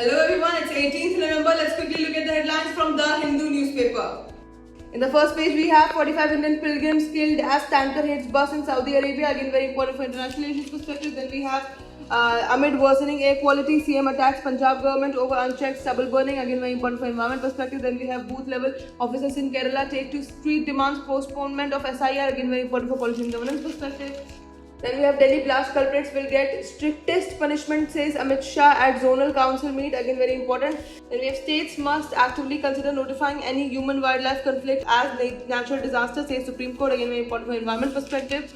Hello everyone, it's 18th November. Let's quickly look at the headlines from the Hindu newspaper. In the first page, we have 45 Indian pilgrims killed as tanker hits bus in Saudi Arabia. Again, very important for international relations perspective. Then we have amid worsening air quality, CM attacks Punjab government over unchecked stubble burning. Again, very important for environment perspective. Then we have booth level officers in Kerala take to street demands postponement of SIR. Again, very important for policy and governance perspective. Then we have Delhi blast culprits will get strictest punishment, says Amit Shah at zonal council meet. Again, very important. Then we have states must actively consider notifying any human-wildlife conflict as natural disaster, says Supreme Court. Again, very important for environment perspective.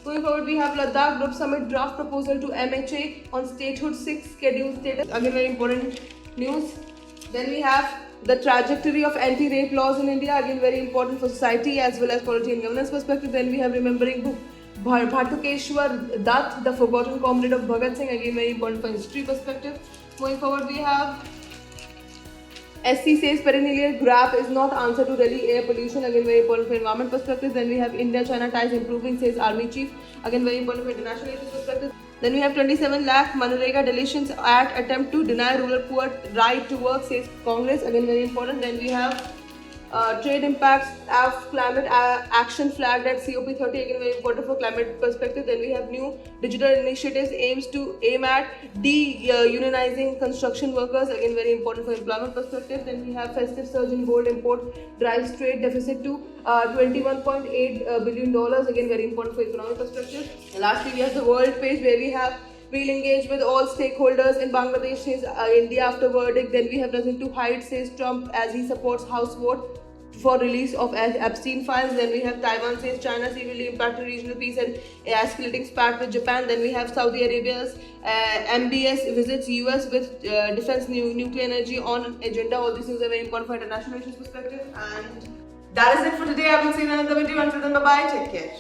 Going forward, we have Ladakh Group Summit draft proposal to MHA on statehood 6 schedule status. Again, very important news. Then we have the trajectory of anti-rape laws in India. Again, very important for society as well as polity and governance perspective. Then we have remembering Bhatukeshwar Dutt, the forgotten comrade of Bhagat Singh. Again, very important for history perspective. Going forward, we have SC says perennial GRAP is not answer to Delhi air pollution. Again, very important for environment perspective. Then we have India-China ties improving, says Army Chief. Again, very important for international relations perspective. Then we have 27 lakh Manrega deletions Act attempt to deny rural poor right to work, says Congress. Again, very important. Then we have trade impacts of climate action flagged at COP30. Again, very important for climate perspective. Then we have new digital initiatives aim at de-unionizing construction workers. Again, very important for employment perspective. Then we have festive surge in gold import drives trade deficit to $21.8 billion. Again, very important for economic perspective. And lastly, we have the world page where we have we'll engage with all stakeholders in Bangladesh, says India after verdict. Then we have nothing to hide, says Trump as he supports House vote for release of Epstein files. Then we have Taiwan says China severely impacted regional peace and escalating spat with Japan. Then we have Saudi Arabia's MBS visits US with defense nuclear energy on agenda. All these things are very important for international relations perspective. And that is it for today. I will see you in another video. Until then, bye bye. Take care.